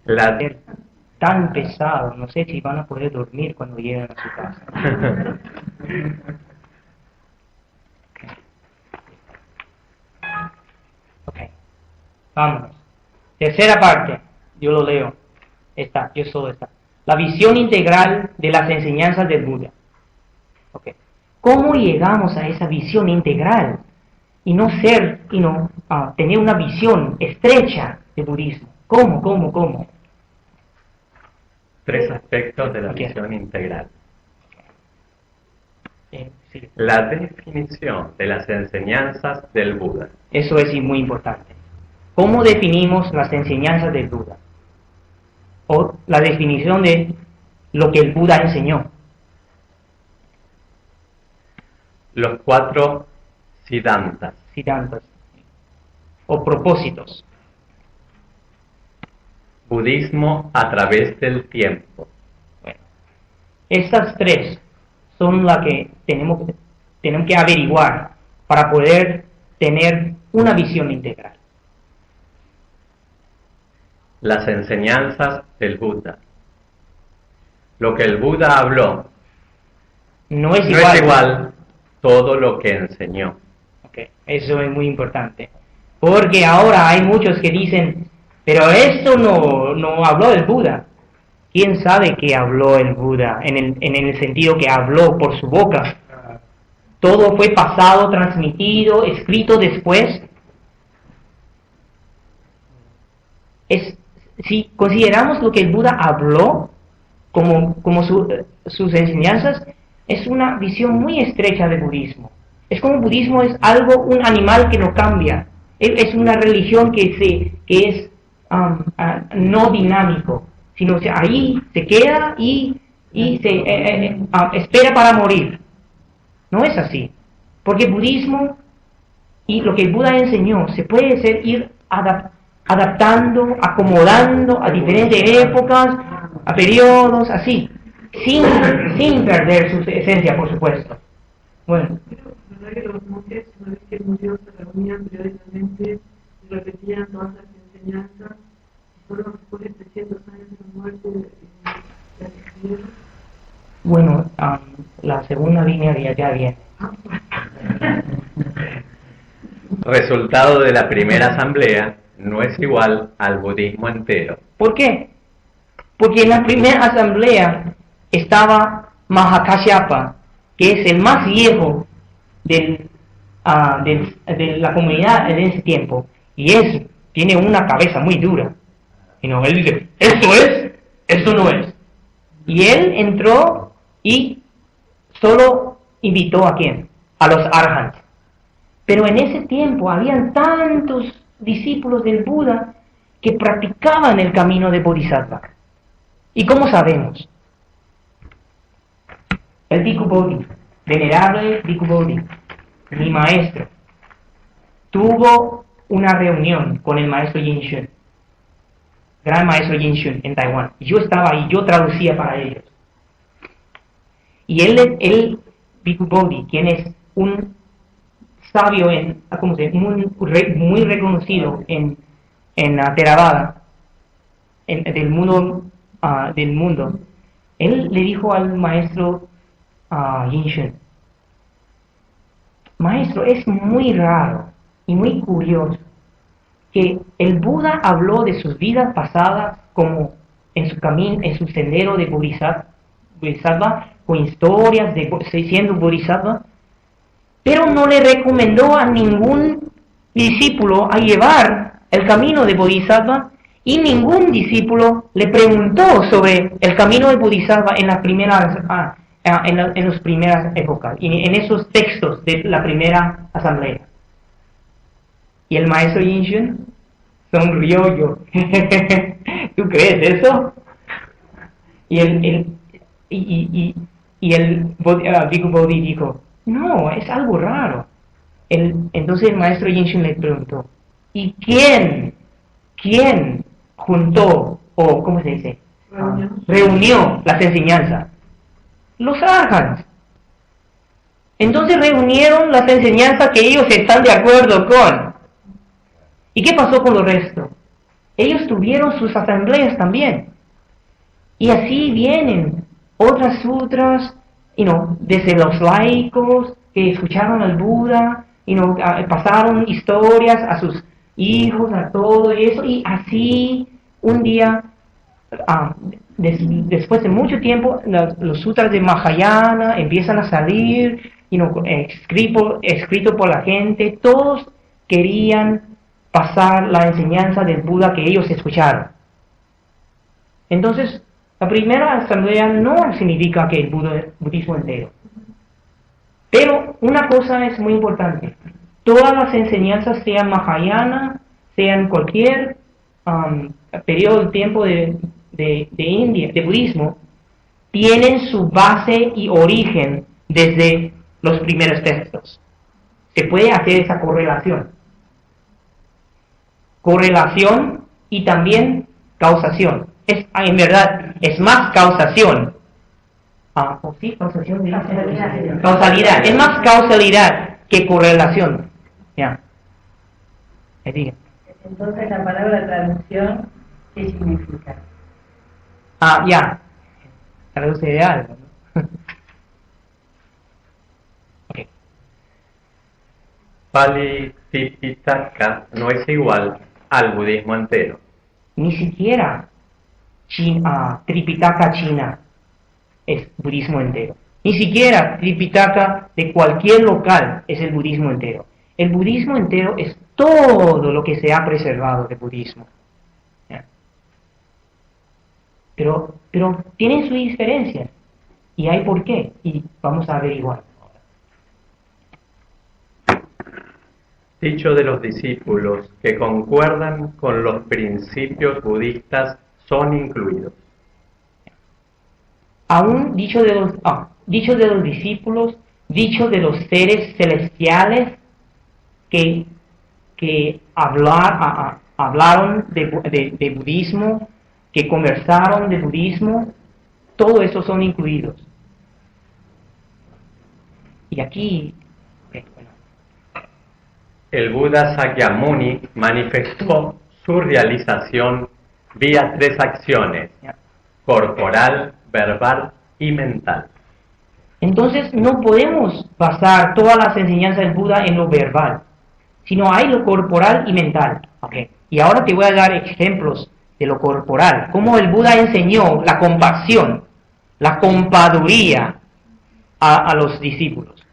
La, Tan pesado, no sé si van a poder dormir cuando lleguen a su casa. Ok, vámonos. Tercera parte, yo lo leo. Yo solo esta. La visión integral de las enseñanzas del Buda. Okay. ¿Cómo llegamos a esa visión integral? Y no tener una visión estrecha del budismo. ¿Cómo? 3 aspectos de la Okay. visión integral. Sí. La definición de las enseñanzas del Buda. Eso es muy importante. ¿Cómo definimos las enseñanzas del Buda? O la definición de lo que el Buda enseñó. Los 4 siddhantas. O propósitos. Budismo a través del tiempo. Bueno, estas 3 son las que tenemos que averiguar para poder tener una visión integral. Las enseñanzas del Buda. Lo que el Buda habló No es igual todo lo que enseñó. Okay. Eso es muy importante. Porque ahora hay muchos que dicen, pero esto no habló el Buda. ¿Quién sabe qué habló el Buda en el sentido que habló por su boca? Todo fue pasado, transmitido, escrito después. Si consideramos lo que el Buda habló como sus enseñanzas, es una visión muy estrecha del budismo. Es como el budismo es un animal que no cambia. Es una religión que es no dinámico, sino que ahí se queda y se espera para morir. No es así. Porque el budismo y lo que el Buda enseñó se puede ir adaptando, acomodando a diferentes épocas, a periodos, así, sin perder su esencia, por supuesto. Bueno. ¿Verdad que los monjes, una vez que murió, se reunían periódicamente y repetían todas las enseñanzas? Solo después de 300 años de la muerte las escribieron. Bueno, la segunda línea ya viene. Resultado de la primera asamblea no es igual al budismo entero. ¿Por qué? Porque en la primera asamblea estaba Mahakasyapa, que es el más viejo de la comunidad en ese tiempo, y tiene una cabeza muy dura. Y él dice, esto no es. Y él entró y solo invitó ¿a quién? A los arhants. Pero en ese tiempo habían tantos discípulos del Buda que practicaban el camino de Bodhisattva. ¿Y cómo sabemos? El Bhikkhu Bodhi, venerable Bhikkhu Bodhi, mi maestro, tuvo una reunión con el maestro Yin Shun, gran maestro Yin Shun en Taiwán. Yo estaba ahí, yo traducía para ellos. Y él Bhikkhu Bodhi, quien es un sabio muy reconocido en Theravada, del mundo, él le dijo al maestro Yin Shun, maestro, es muy raro y muy curioso que el Buda habló de sus vidas pasadas como en su camino, en su sendero de Bodhisattva, con historias de siendo Bodhisattva, pero no le recomendó a ningún discípulo a llevar el camino de Bodhisattva, y ningún discípulo le preguntó sobre el camino de Bodhisattva en las primeras épocas, y en esos textos de la primera asamblea. Y el maestro Yin Shun sonrió yo. ¿Tú crees eso? Y el Bhikkhu Bodhi dijo, no, es algo raro. Entonces el maestro Yin Shun le preguntó, ¿y quién juntó, o cómo se dice, reunió las enseñanzas? Los arhants. Entonces reunieron las enseñanzas que ellos están de acuerdo con. ¿Y qué pasó con los restos? ellos tuvieron sus asambleas también. Y así vienen otras sutras, desde los laicos que escucharon al Buda, pasaron historias a sus hijos, a todo eso, y así un día, después de mucho tiempo, los sutras de Mahayana empiezan a salir, escrito por la gente. Todos querían pasar la enseñanza del Buda que ellos escucharon. Entonces, la primera asamblea no significa que el budismo entero. Pero una cosa es muy importante. Todas las enseñanzas, sean Mahayana, sean cualquier periodo de tiempo de India, de budismo, tienen su base y origen desde los primeros textos. Se puede hacer esa correlación. Correlación y también causación. En verdad, es más causación. Sí, causación. Causalidad. Es más causalidad que correlación. Ya. Entonces, la palabra traducción, ¿qué significa? Ya. Traduce de algo, ¿no? Okay. Pali Tipitaka no es igual al budismo entero. Ni siquiera Tripitaka China es budismo entero. Ni siquiera Tripitaka de cualquier local es el budismo entero. El budismo entero es todo lo que se ha preservado del budismo. ¿Ya? Pero tienen sus diferencias. Y hay por qué. Y vamos a averiguar. Dicho de los discípulos que concuerdan con los principios budistas son incluidos. Aún dicho de los discípulos, dicho de los seres celestiales que hablaron de budismo, que conversaron de budismo, todo eso son incluidos. Y aquí, El Buda Sakyamuni manifestó su realización vía 3 acciones: corporal, verbal y mental. Entonces no podemos basar todas las enseñanzas del Buda en lo verbal, sino hay lo corporal y mental. Okay. Y ahora te voy a dar ejemplos de lo corporal, cómo el Buda enseñó la compasión, la compaduría a los discípulos.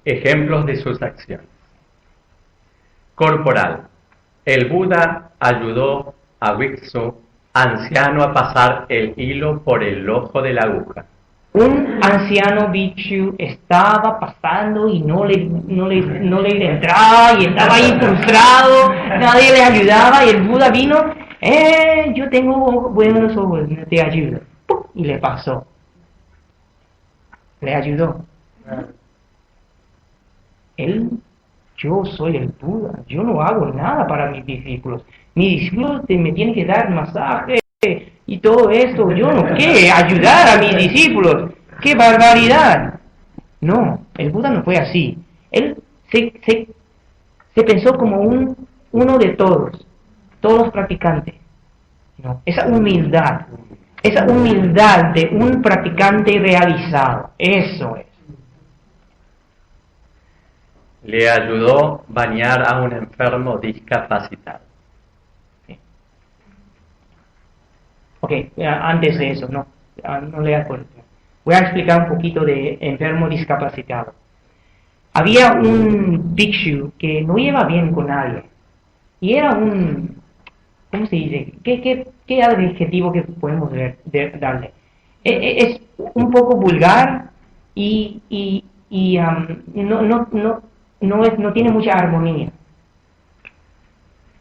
Ejemplos de sus acciones. Corporal. El Buda ayudó a Bhiksu anciano a pasar el hilo por el ojo de la aguja. Un anciano bhikshu estaba pasando y no le entraba y estaba ahí frustrado, nadie le ayudaba y el Buda vino, yo tengo buenos ojos, te ayudo. Y le pasó. Le ayudó. Yo soy el Buda, yo no hago nada para mis discípulos. Mis discípulos me tienen que dar masaje y todo esto. Yo no quiero ayudar a mis discípulos. ¡Qué barbaridad! No, el Buda no fue así. Él se pensó como uno de todos los practicantes. ¿No? Esa humildad de un practicante realizado, eso es. Le ayudó a bañar a un enfermo discapacitado. Sí. Ok, antes de eso, no le acuerdo. Voy a explicar un poquito de enfermo discapacitado. Había un bhikshu que no iba bien con nadie. Y era ¿cómo se dice? ¿Qué adjetivo que podemos darle? Es un poco vulgar y no tiene mucha armonía.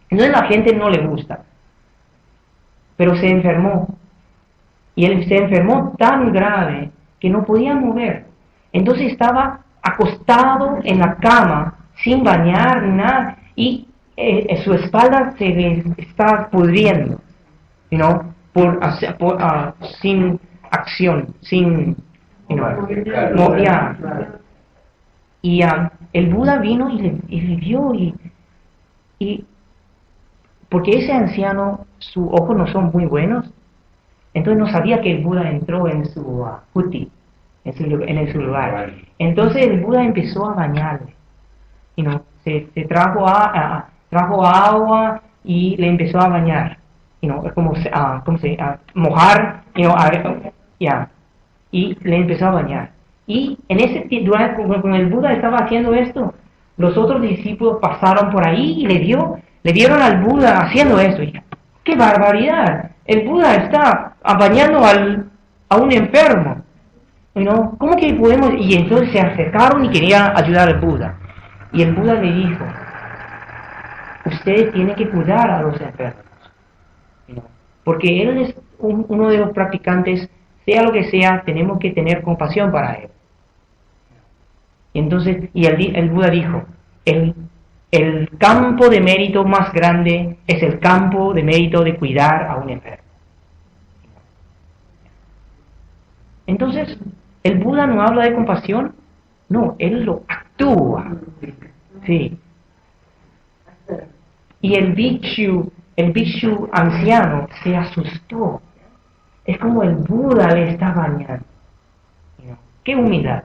Entonces la gente no le gusta. Pero se enfermó. Y él se enfermó tan grave que no podía mover. Entonces estaba acostado en la cama, sin bañar, nada. Y su espalda se le está pudriendo. Sin acción, sin... Y el Buda vino y le vio y Y porque ese anciano, sus ojos no son muy buenos, entonces no sabía que el Buda entró en su huti, en su lugar. Entonces el Buda empezó a bañarle. Se trajo agua y le empezó a bañar. Mojar, y le empezó a bañar. Y en cuando el Buda estaba haciendo esto, los otros discípulos pasaron por ahí y le vieron al Buda haciendo esto. Y, ¡qué barbaridad! El Buda está bañando a un enfermo. ¿Cómo que podemos? Y entonces se acercaron y querían ayudar al Buda. Y el Buda le dijo, ustedes tienen que cuidar a los enfermos. Porque él es uno de los practicantes, sea lo que sea, tenemos que tener compasión para él. Y entonces, el Buda dijo, el campo de mérito más grande es el campo de mérito de cuidar a un enfermo. Entonces, ¿el Buda no habla de compasión? No, él lo actúa. Sí. Y el bhikshu anciano se asustó. Es como el Buda le está bañando. ¡Qué humildad!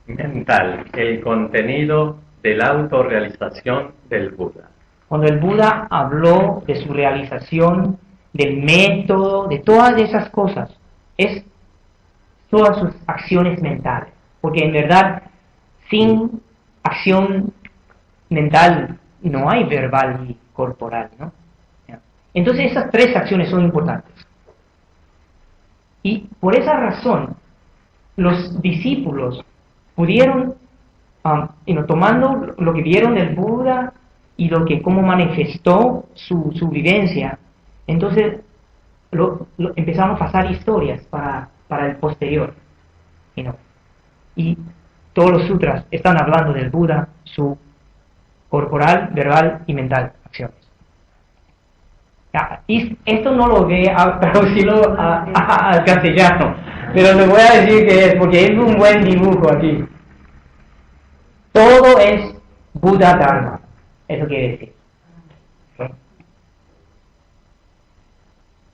Mental, el contenido de la autorrealización del Buda. Cuando el Buda habló de su realización, del método, de todas esas cosas, es todas sus acciones mentales. Porque en verdad, sin acción mental no hay verbal y corporal, ¿no? Entonces esas tres acciones son importantes. Y por esa razón, los discípulos pudieron, tomando lo que vieron del Buda y cómo manifestó su vivencia, entonces empezaron a pasar historias para el posterior. Y todos los sutras están hablando del Buda, su corporal, verbal y mental acciones. Y esto no lo ve traducirlo al castellano, pero le voy a decir que es, porque es un buen dibujo aquí. Todo es Buda Dharma, eso quiere decir.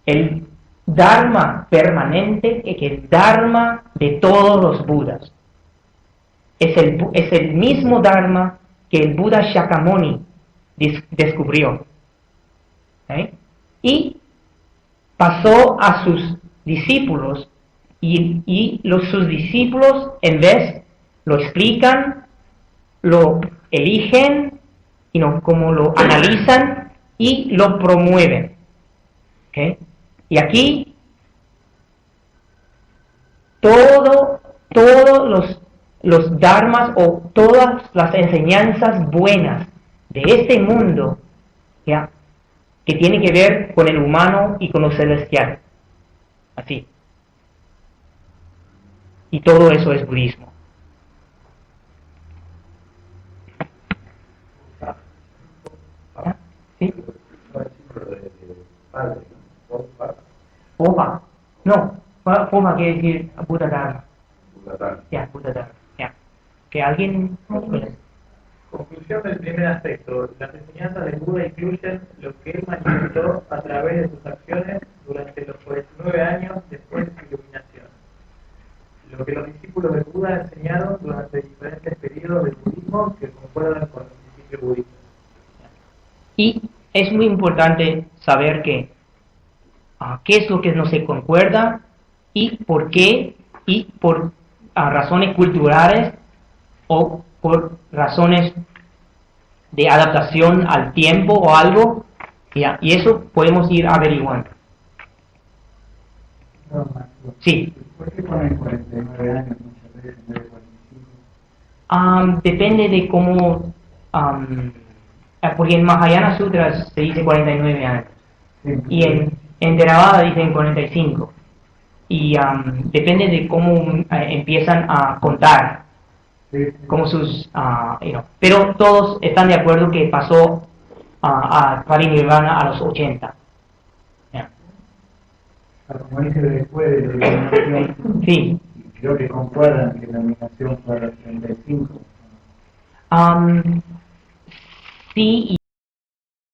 El Dharma permanente es el Dharma de todos los Budas. Es el mismo Dharma que el Buda Shakyamuni descubrió. Y pasó a sus discípulos y sus discípulos en vez lo explican, lo eligen, como lo analizan y lo promueven. Y aquí todos los dharmas o todas las enseñanzas buenas de este mundo, que tienen que ver con el humano y con lo celestial. Así. Y todo eso es budismo. ¿Sí? Poma. No, Poma quiere decir Buda Dharma. Buda Dharma. Que alguien... Conclusión del primer aspecto. Las enseñanzas de Buda incluyen lo que él manifestó a través de sus acciones durante los 49 años después de su iluminación. Lo que los discípulos de Buda enseñaron durante diferentes periodos del budismo que concuerdan con los principios budistas. Y es muy importante saber qué es lo que no se concuerda y por qué, y por razones culturales o por razones de adaptación al tiempo o algo, y eso podemos ir averiguando. Sí. ¿Por qué ponen 49 años muchas veces en vez de 45? Depende de cómo, porque en Mahayana Sutras se dice 49 años, y en Theravada dicen 45, y depende de cómo empiezan a contar. Como sus, pero todos están de acuerdo que pasó a Parinirvana a los 80. Como dice después de la iluminación, sí. Creo que concuerdan que la iluminación fue a los 35. Sí